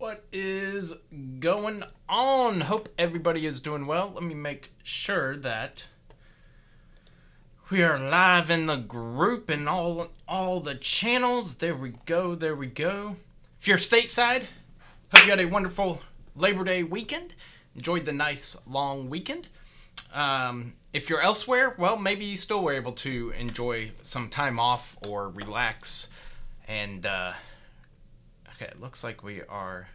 What is going on? Hope everybody is doing well. Let me make sure that we are live in the group and all the channels. There we go. If you're stateside, hope you had a wonderful Labor Day weekend. Enjoyed the nice long weekend. If you're elsewhere, well, maybe you still were able to enjoy some time off or relax. And okay, it looks like we are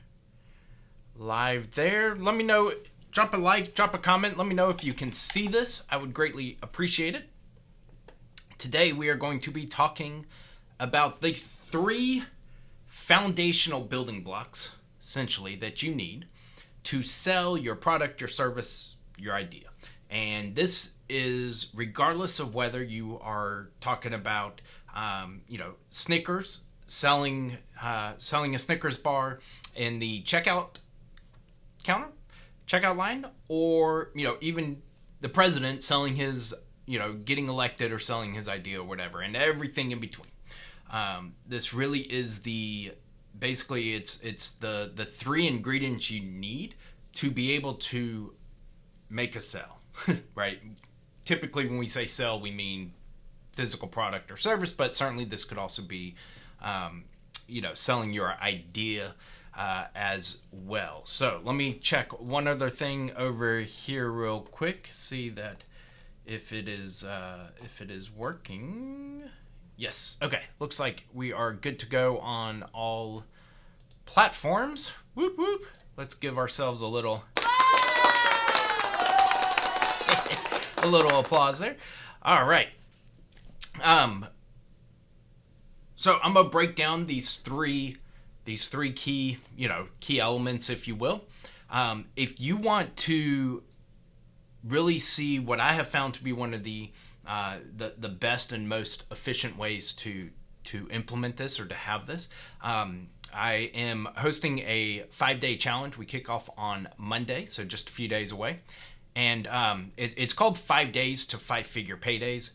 live there. Let me know. Drop a like, drop a comment. Let me know if you can see this. I would greatly appreciate it. Today we are going to be talking about the 3 foundational building blocks, essentially, that you need to sell your product, your service, your idea. And this is regardless of whether you are talking about, Snickers, selling a Snickers bar in the checkout line, or even the president selling his, getting elected or selling his idea or whatever, and everything in between. This really is basically it's the 3 ingredients you need to be able to make a sale. Right? Typically when we say sell, we mean physical product or service, but certainly this could also be selling your idea as well. So let me check one other thing over here real quick, see that if it is working. Yes. Okay, looks like we are good to go on all platforms. Whoop whoop. Let's give ourselves a little a little applause there. All right. So I'm gonna break down these three key elements, if you will. If you want to really see what I have found to be one of the best and most efficient ways to implement this or to have this, I am hosting a 5-day challenge. We kick off on Monday, so just a few days away. And it's called 5 Days to 5-Figure Paydays.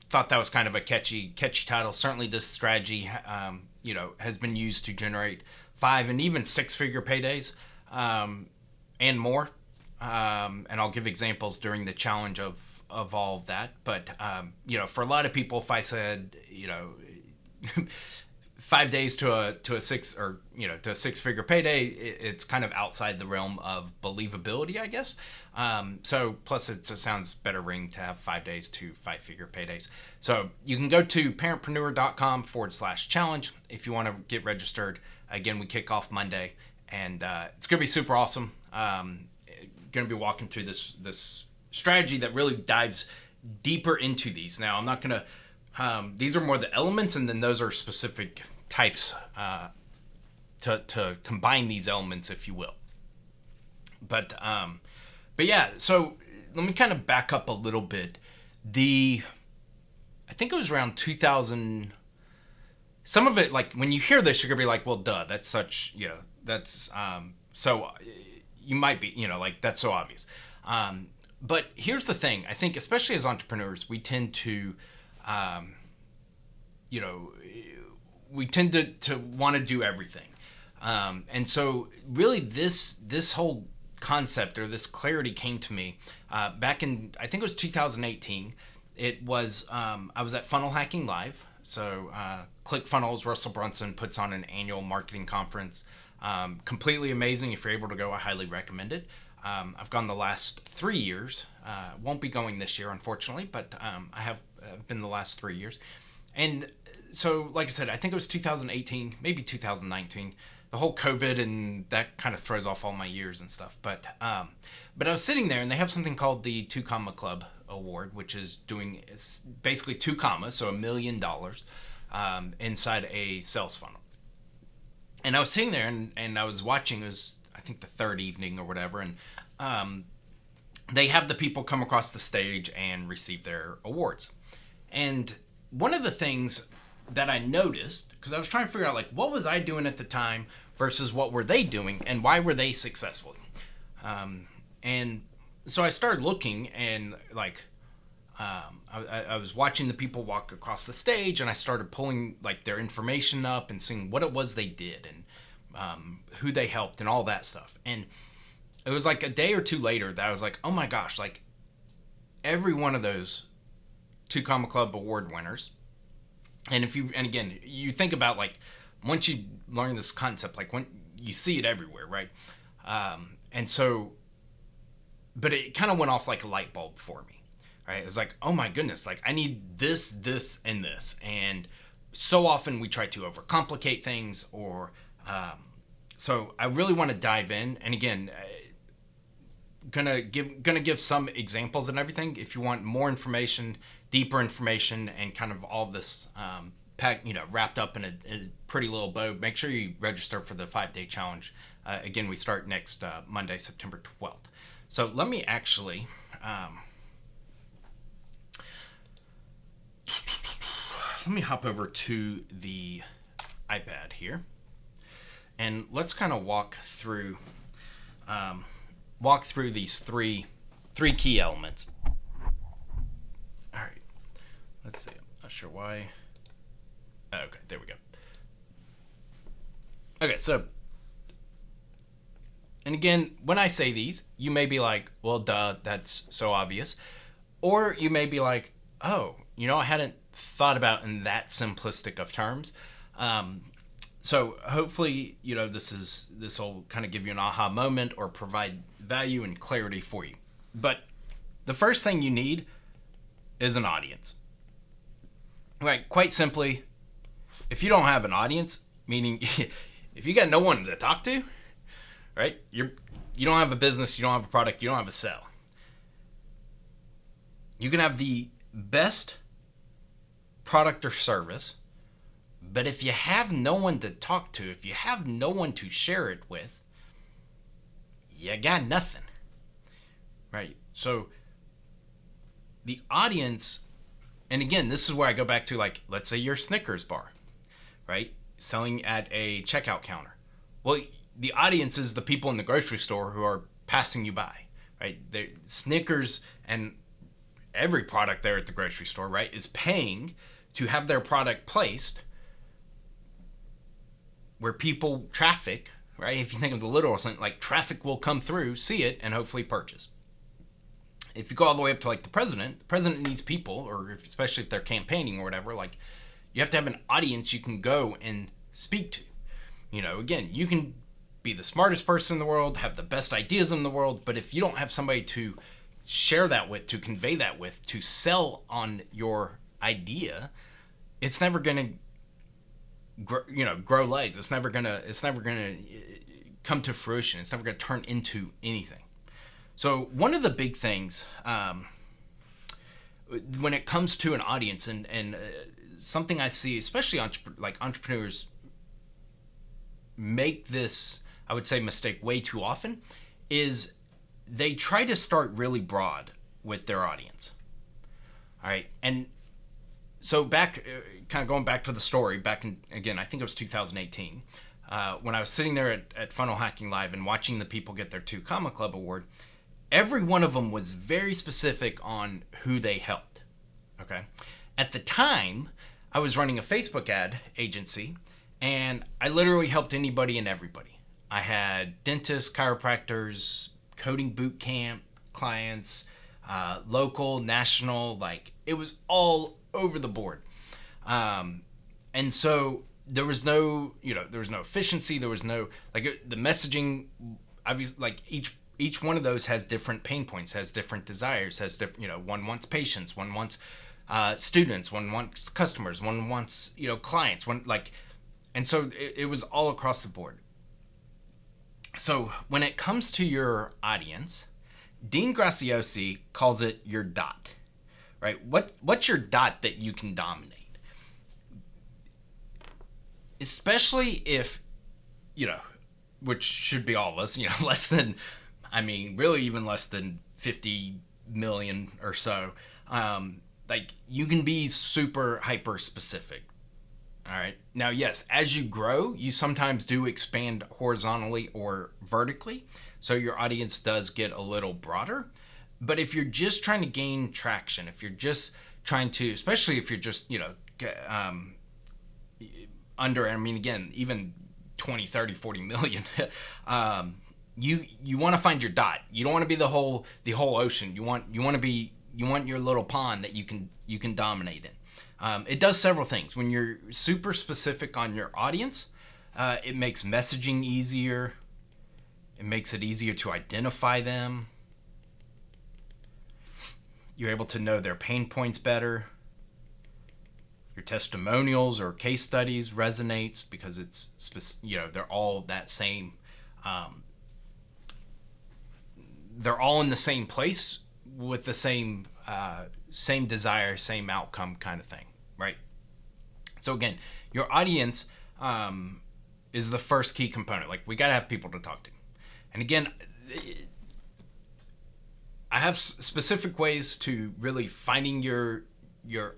Thought that was kind of a catchy title. Certainly this strategy, has been used to generate 5 and even 6-figure paydays, and more. And I'll give examples during the challenge of all of that. But, for a lot of people, if I said, 5 days to a 6-figure payday, it's kind of outside the realm of believability, I guess. So plus it sounds better ring to have 5 days to 5-figure paydays. So you can go to parentpreneur.com/challenge if you want to get registered. Again, we kick off Monday, and it's going to be super awesome. Going to be walking through this strategy that really dives deeper into these. Now, I'm not going to, these are more the elements, and then those are specific types to combine these elements, if you will. But yeah, so let me kind of back up a little bit. I think it was around 2000. Some of it, like when you hear this, you're gonna be like, well, duh, that's such, that's so you might be, like that's so obvious. But here's the thing. I think especially as entrepreneurs, we tend to we tend to want to do everything. And so really this whole concept or this clarity came to me back in, I think it was 2018. It was, I was at Funnel Hacking Live. So ClickFunnels, Russell Brunson puts on an annual marketing conference. Completely amazing. If you're able to go, I highly recommend it. I've gone the last 3 years. Won't be going this year, unfortunately, but I have been the last 3 years. And so, like I said, I think it was 2018, maybe 2019. The whole COVID and that kind of throws off all my years and stuff. But I was sitting there, and they have something called the 2 Comma Club Award, which is it's basically 2 commas, so $1 million inside a sales funnel. And I was sitting there, and I was watching. It was, I think, the 3rd evening or whatever, and they have the people come across the stage and receive their awards. And one of the things that I noticed, because I was trying to figure out, like, what was I doing at the time versus what were they doing, and why were they successful? And so I started looking, and like I was watching the people walk across the stage, and I started pulling like their information up and seeing what it was they did and who they helped and all that stuff. And it was like a day or two later that I was like, oh my gosh, like every one of those 2 Comma Club award winners. And again, you think about like once you learn this concept, like when you see it everywhere, right? And so, but it kind of went off like a light bulb for me, right? It was like, oh my goodness, like I need this, and this. And so often we try to overcomplicate things or, so I really want to dive in. And again, gonna give some examples and everything. If you want more information, deeper information, and kind of all this wrapped up in a pretty little bow, make sure you register for the 5-day challenge. Again, we start next Monday, September 12th. So let me actually let me hop over to the iPad here, and let's kind of walk through these three key elements. All right, let's see. I'm not sure why. Okay, there we go. Okay, so, and again, when I say these, you may be like, well, duh, that's so obvious. Or you may be like, oh, I hadn't thought about in that simplistic of terms. So hopefully, this will kind of give you an aha moment or provide value and clarity for you. But the first thing you need is an audience. Right, quite simply, if you don't have an audience, meaning if you got no one to talk to, right? You don't have a business, you don't have a product, you don't have a sell. You can have the best product or service, but if you have no one to talk to, if you have no one to share it with, you got nothing. Right? So the audience, and again, this is where I go back to, like, let's say you're a Snickers bar, right? Selling at a checkout counter. Well, the audience is the people in the grocery store who are passing you by, right? Snickers and every product there at the grocery store, right, is paying to have their product placed where people traffic, right? If you think of the literal sense, like traffic will come through, see it, and hopefully purchase. If you go all the way up to like the president needs people, or especially if they're campaigning or whatever, like you have to have an audience you can go and speak to. Again, you can be the smartest person in the world, have the best ideas in the world, but if you don't have somebody to share that with, to convey that with, to sell on your idea, it's never going to grow legs. It's never going to come to fruition. It's never going to turn into anything. So one of the big things when it comes to an audience, and something I see, especially entrepreneurs make this, I would say, mistake way too often, is they try to start really broad with their audience. All right, and so back, kind of going back to the story, back in, again, I think it was 2018, when I was sitting there at Funnel Hacking Live and watching the people get their 2 Comma Club award, every one of them was very specific on who they helped. Okay, at the time, I was running a Facebook ad agency, and I literally helped anybody and everybody. I had dentists, chiropractors, coding boot camp clients, local, national, like it was all over the board. And so there was no efficiency. There was no, like, the messaging, obviously, like each one of those has different pain points, has different desires, has different, one wants patients, one wants students, one wants customers, one wants, clients, and so it was all across the board. So when it comes to your audience, Dean Graziosi calls it your dot, right? What's your dot that you can dominate? Especially if, which should be all of us, less than, really even less than 50 million or so. Like, you can be super hyper specific. All right. Now, yes, as you grow, you sometimes do expand horizontally or vertically. So your audience does get a little broader. But if you're just trying to gain traction, if you're just trying to, especially if you're just, under, I mean, again, even 20, 30, 40 million, you want to find your dot. You don't want to be the whole ocean. You want your little pond that you can dominate in. It does several things. When you're super specific on your audience, it makes messaging easier. It makes it easier to identify them. You're able to know their pain points better. Your testimonials or case studies resonates because it's, they're all that same. They're all in the same place with the same desire, same outcome kind of thing, right? So again, your audience is the first key component. Like, we got to have people to talk to. And again, I have specific ways to really finding your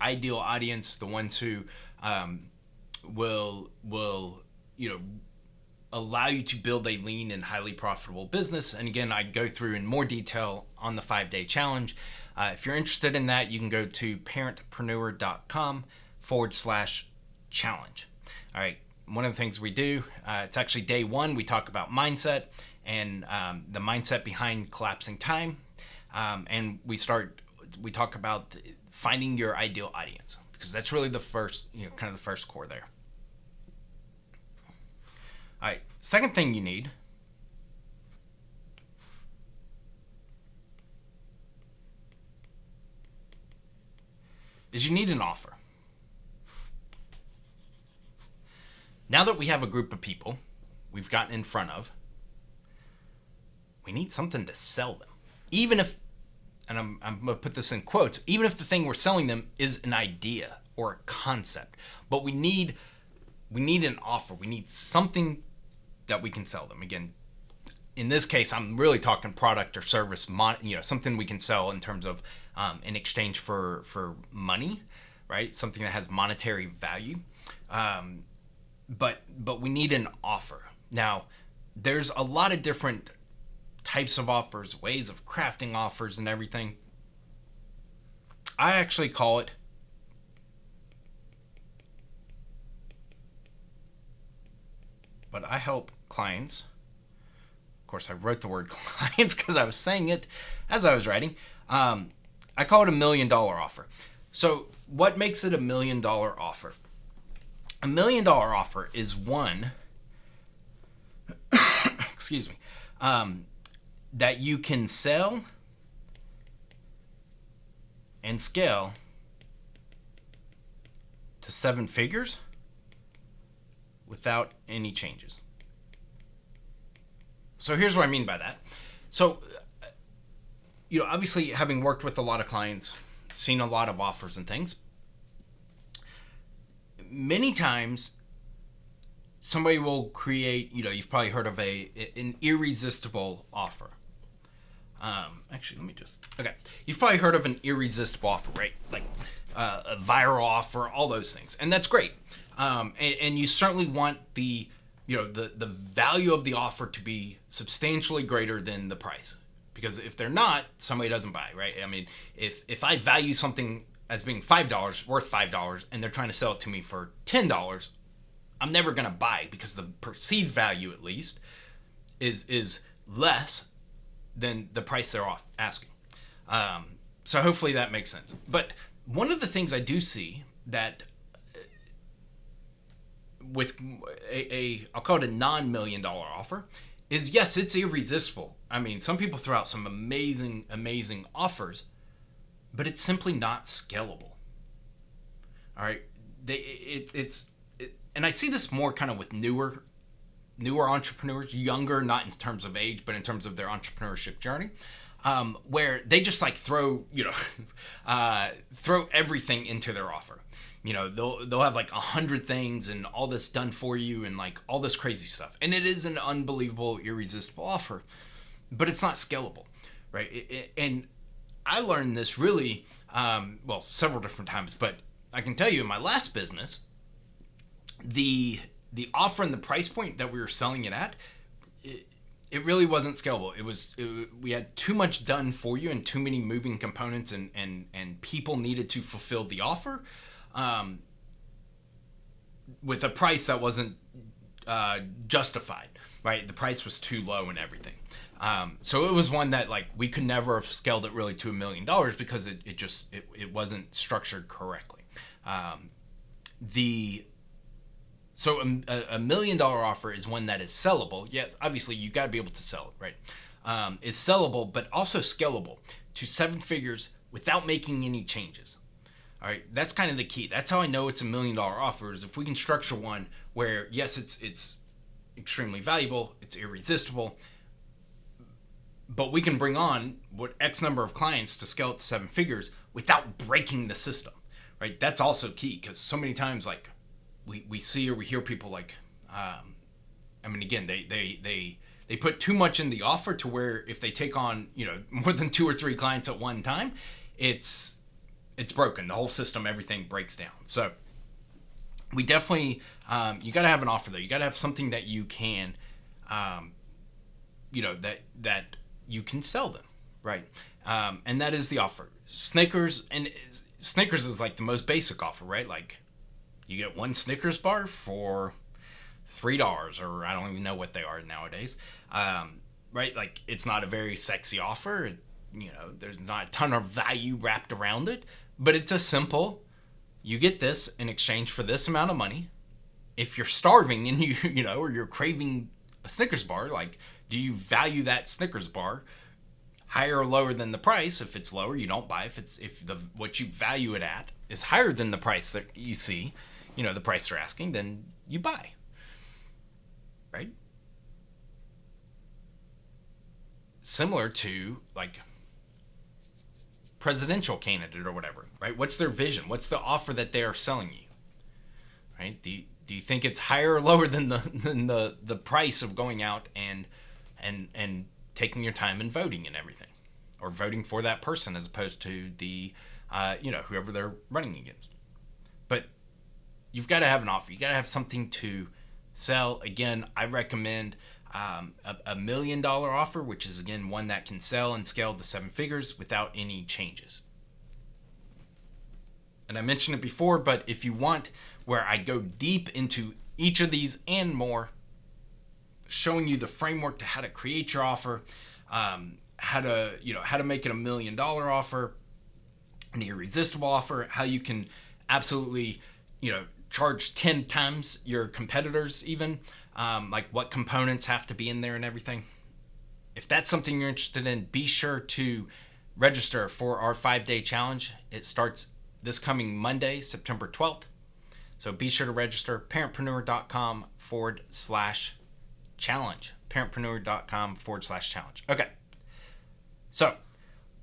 ideal audience, the ones who will allow you to build a lean and highly profitable business. And again, I go through in more detail on the 5-day challenge. If you're interested in that, you can go to parentpreneur.com/challenge. All right. One of the things we do, it's actually day 1. We talk about mindset and the mindset behind collapsing time. And we talk about finding your ideal audience, because that's really the first, kind of the first core there. All right. Second thing you need is you need an offer. Now that we have a group of people we've gotten in front of, we need something to sell them. Even if, and I'm going to put this in quotes, even if the thing we're selling them is an idea or a concept, but we need an offer. We need something that we can sell them. Again, in this case, I'm really talking product or service, something we can sell in terms of in exchange for money, right? Something that has monetary value. But we need an offer. Now, there's a lot of different types of offers, ways of crafting offers and everything. I actually call it but I help clients. Of course, I wrote the word clients because I was saying it as I was writing. I call it $1 million offer. So what makes it $1 million offer? $1 million offer is one, excuse me, that you can sell and scale to 7 figures without any changes. So here's what I mean by that. So, obviously, having worked with a lot of clients, seen a lot of offers and things, many times somebody will create, you've probably heard of an irresistible offer. You've probably heard of an irresistible offer, right? Like a viral offer, all those things. And that's great. And you certainly want the value of the offer to be substantially greater than the price. Because if they're not, somebody doesn't buy, right? I mean, if I value something as being $5, worth $5, and they're trying to sell it to me for $10, I'm never going to buy, because the perceived value, at least, is less than the price they're asking. So hopefully that makes sense. But one of the things I do see that with I'll call it a non-$1 million offer is, yes, it's irresistible. I mean, some people throw out some amazing offers, but it's simply not scalable. All right. And I see this more kind of with newer entrepreneurs, younger, not in terms of age, but in terms of their entrepreneurship journey, where they just like throw everything into their offer. They'll have like 100 things and all this done for you and like all this crazy stuff. And it is an unbelievable, irresistible offer, but it's not scalable, right? And I learned this really, several different times, but I can tell you in my last business, the offer and the price point that we were selling it at, it really wasn't scalable. We had too much done for you and too many moving components, and people needed to fulfill the offer with a price that wasn't justified, right? The price was too low and everything. So it was one that like we could never have scaled it really to $1 million because it wasn't structured correctly. So a $1 million offer is one that is sellable. Yes, obviously you got to be able to sell it, right? Is sellable, but also scalable to 7 figures without making any changes. All right, that's kind of the key. That's how I know it's $1 million offer, is if we can structure one where yes, it's extremely valuable, it's irresistible, but we can bring on what X number of clients to scale it to 7 figures without breaking the system, right? That's also key, because so many times like we see or we hear people like, again, they put too much in the offer to where if they take on, more than 2 or 3 clients at one time, it's broken. The whole system, everything breaks down. So we definitely, you got to have an offer though. You got to have something that you can, that you can sell them, right? And that is the offer. Snickers is like the most basic offer, right? Like you get 1 Snickers bar for $3, or I don't even know what they are nowadays, right? Like it's not a very sexy offer. There's not a ton of value wrapped around it, but it's a simple, you get this in exchange for this amount of money. If you're starving and or you're craving a Snickers bar, like, do you value that Snickers bar higher or lower than the price? If it's lower, you don't buy. If what you value it at is higher than the price that you see, the price they're asking, then you buy. Right? Similar to like presidential candidate or whatever, right? What's their vision? What's the offer that they are selling you? Right? Do you think it's higher or lower than the price of going out and taking your time and voting and everything, or voting for that person as opposed to the whoever they're running against? But you've got to have an offer. You got to have something to sell. Again, I recommend a $1 million offer, which is again one that can sell and scale to 7 figures without any changes. And I mentioned it before, but if you want where I go deep into each of these and more, showing you the framework to how to create your offer, how to make it $1 million offer, an irresistible offer, how you can absolutely, charge 10 times your competitors even, like what components have to be in there and everything. If that's something you're interested in, be sure to register for our 5-day challenge. It starts this coming Monday, September 12th. So be sure to register, parentpreneur.com/challenge. Parentpreneur.com/challenge. Okay. So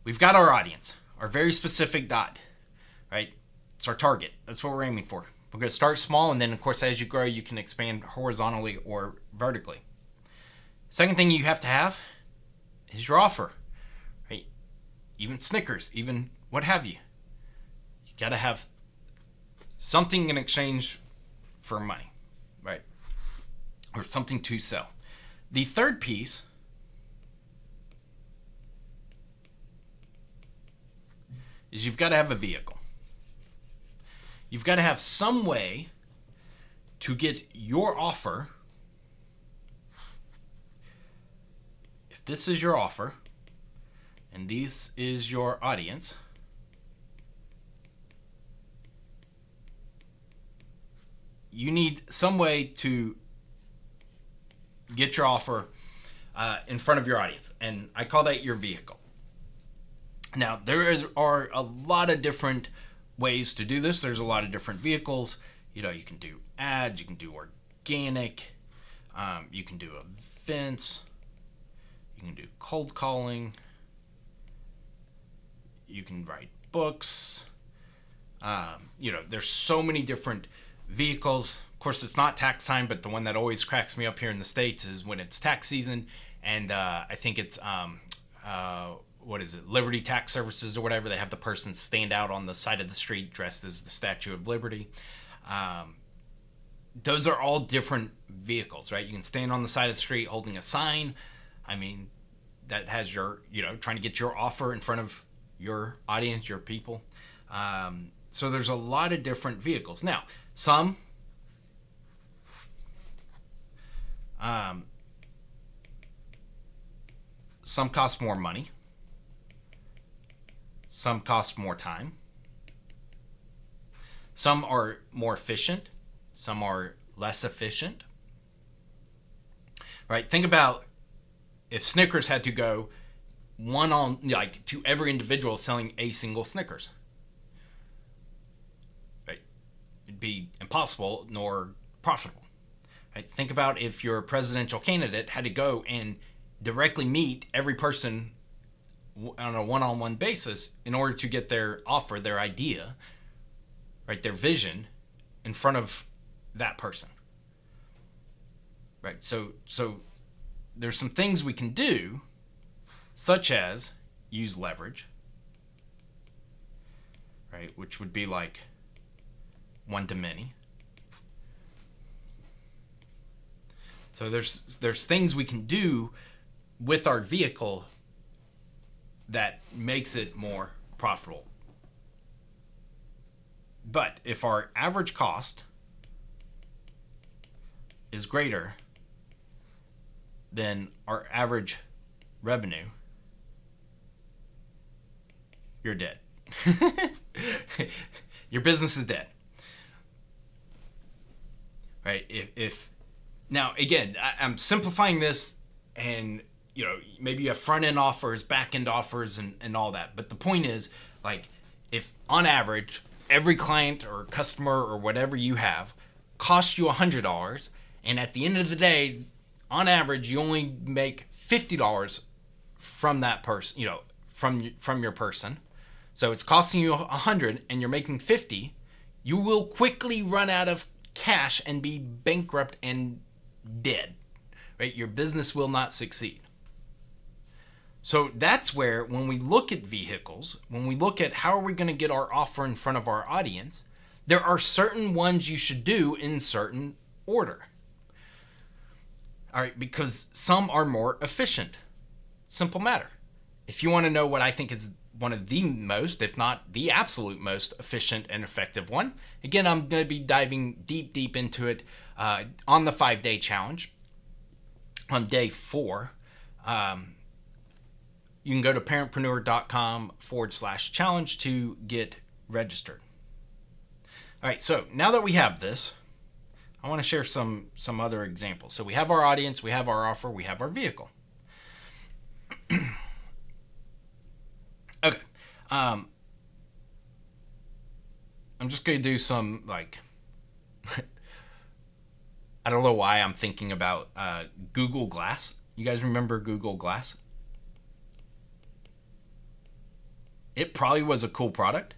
we've got our audience, our very specific dot, right? It's our target. That's what we're aiming for. We're going to start small, and then, of course, as you grow, you can expand horizontally or vertically. Second thing you have to have is your offer, right? Even Snickers, even what have you. You got to have something in exchange for money, right? Or something to sell. The third piece is you've got to have a vehicle. You've got to have some way to get your offer. If this is your offer and this is your audience, you need some way to get your offer in front of your audience. And I call that your vehicle. Now, are a lot of different ways to do this. There's a lot of different vehicles. You can do ads, you can do organic, you can do events, you can do cold calling, you can write books. There's so many different vehicles. Of course, it's not tax time, but the one that always cracks me up here in the States is when it's tax season, and I think it's Liberty Tax Services or whatever. They have the person stand out on the side of the street dressed as the Statue of Liberty. Those are all different vehicles, right? You can stand on the side of the street holding a sign. I mean, that has your, trying to get your offer in front of your audience, your people. So there's a lot of different vehicles. Now, some cost more money. Some cost more time. Some are more efficient. Some are less efficient. Right? Think about if Snickers had to go to every individual selling a single Snickers. Right? It'd be impossible nor profitable. Right? Think about if your presidential candidate had to go and directly meet every person on a one-on-one basis in order to get their offer, their idea, right, their vision in front of that person. Right? So there's some things we can do, such as use leverage, right, which would be like one to many. So there's things we can do with our vehicle that makes it more profitable. But if our average cost is greater than our average revenue, you're dead. Your business is dead. Right? If now, again, I'm simplifying this, and maybe you have front-end offers, back-end offers, and all that. But the point is, like, if on average, every client or customer or whatever you have costs you $100, and at the end of the day, on average, you only make $50 from that person, from your person. So it's costing you $100 and you're making $50. You will quickly run out of cash and be bankrupt and dead. Right? Your business will not succeed. So that's where, when we look at vehicles, when we look at how are we going to get our offer in front of our audience, there are certain ones you should do in certain order. All right, because some are more efficient. Simple matter. If you want to know what I think is one of the most, if not the absolute most efficient and effective one, again, I'm going to be diving deep into it on the 5-day challenge. On day 4, you can go to parentpreneur.com/challenge to get registered. All right, so now that we have this, I want to share some other examples. So we have our audience, we have our offer, we have our vehicle. Okay. I'm just going to do some, like, I don't know why I'm thinking about Google Glass. You guys remember Google Glass? It probably was a cool product.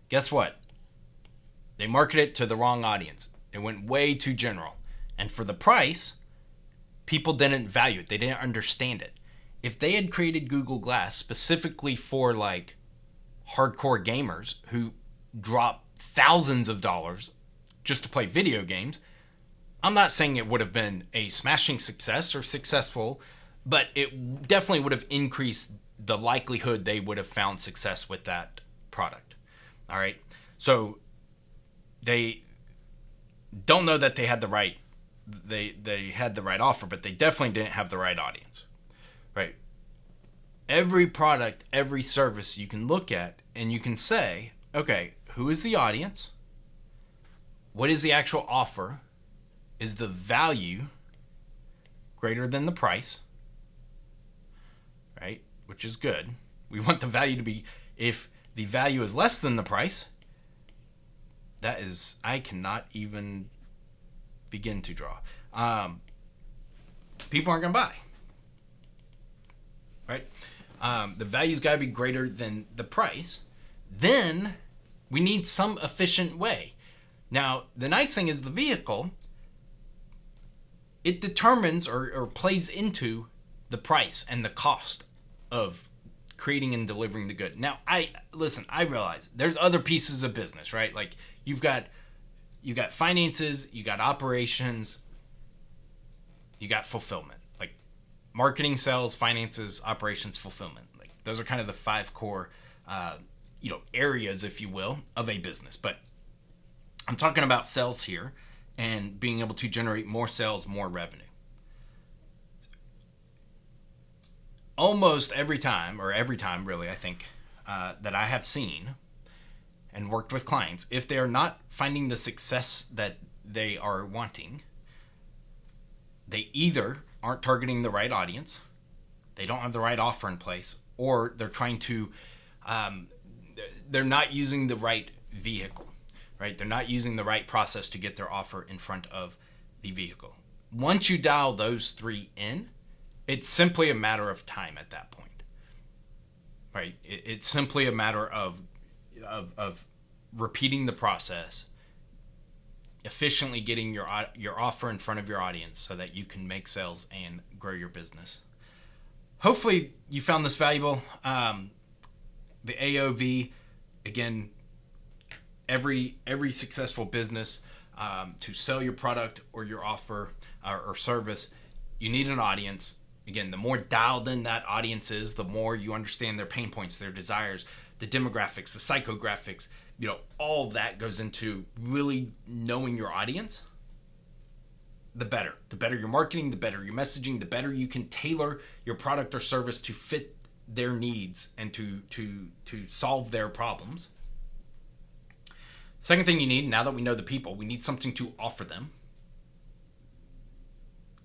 Guess what? They marketed it to the wrong audience. It went way too general. And for the price, people didn't value it. They didn't understand it. If they had created Google Glass specifically for, like, hardcore gamers who drop thousands of dollars just to play video games, I'm not saying it would have been a smashing success or successful, but it definitely would have increased the likelihood they would have found success with that product. All right. So they don't know that they had the right, they had the right offer, but they definitely didn't have the right audience. Right. Every product, every service you can look at and you can say, okay, who is the audience? What is the actual offer? Is the value greater than the price? Right? Which is good. We want the value to be, if the value is less than the price, that is, I cannot even begin to draw. People aren't going to buy. Right? The value's got to be greater than the price. Then we need some efficient way. Now, the nice thing is the vehicle, it determines or plays into the price and the cost of creating and delivering the good. Now, I realize there's other pieces of business, right? Like you've got finances, you got operations, you got fulfillment. Like marketing, sales, finances, operations, fulfillment. Like those are kind of the 5 core, areas, if you will, of a business. But I'm talking about sales here and being able to generate more sales, more revenue. Almost every time really, I think, that I have seen and worked with clients, if they are not finding the success that they are wanting, they either aren't targeting the right audience, they don't have the right offer in place, or they're trying to, they're not using the right vehicle, right? They're not using the right process to get their offer in front of the vehicle. Once you dial those 3 in, it's simply a matter of time at that point, right? It's simply a matter of repeating the process, efficiently getting your offer in front of your audience so that you can make sales and grow your business. Hopefully you found this valuable. The AOV, again, every successful business, to sell your product or your offer or service, you need an audience. Again, the more dialed in that audience is, the more you understand their pain points, their desires, the demographics, the psychographics, all of that goes into really knowing your audience. The better your marketing, the better your messaging, the better you can tailor your product or service to fit their needs and to solve their problems. Second thing you need, now that we know the people, we need something to offer them.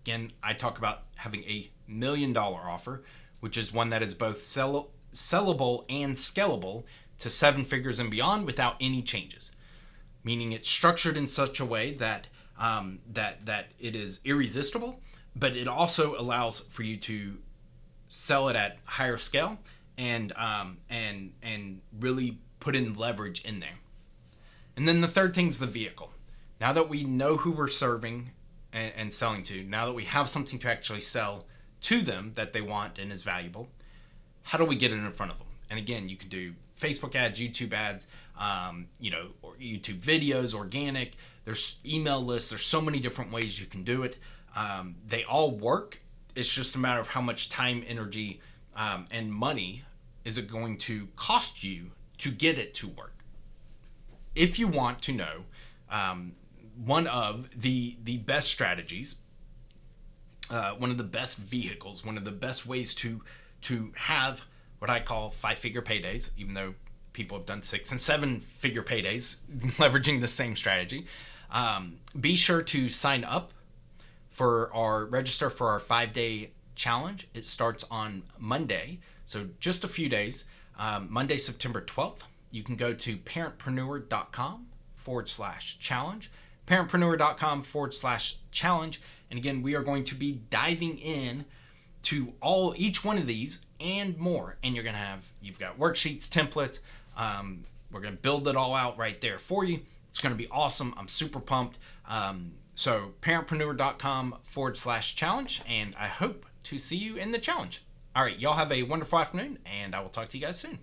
Again, I talk about having a $1 million offer, which is one that is both sellable and scalable to 7 figures and beyond without any changes. Meaning it's structured in such a way that that it is irresistible, but it also allows for you to sell it at higher scale and really put in leverage in there. And then the third thing is the vehicle. Now that we know who we're serving and selling to, now that we have something to actually sell to them that they want and is valuable, how do we get it in front of them? And again, you can do Facebook ads, YouTube ads, or YouTube videos, organic. There's email lists. There's so many different ways you can do it. They all work. It's just a matter of how much time, energy, and money is it going to cost you to get it to work. If you want to know one of the best strategies, one of the best vehicles, one of the best ways to have what I call 5-figure paydays, even though people have done 6 and 7-figure paydays leveraging the same strategy, be sure to sign up register for our 5-day challenge. It starts on Monday, so just a few days, Monday, September 12th. You can go to parentpreneur.com/challenge, parentpreneur.com/challenge. And again, we are going to be diving in to each one of these and more. And you've got worksheets, templates. We're going to build it all out right there for you. It's going to be awesome. I'm super pumped. So parentpreneur.com/challenge. And I hope to see you in the challenge. All right. Y'all have a wonderful afternoon, and I will talk to you guys soon.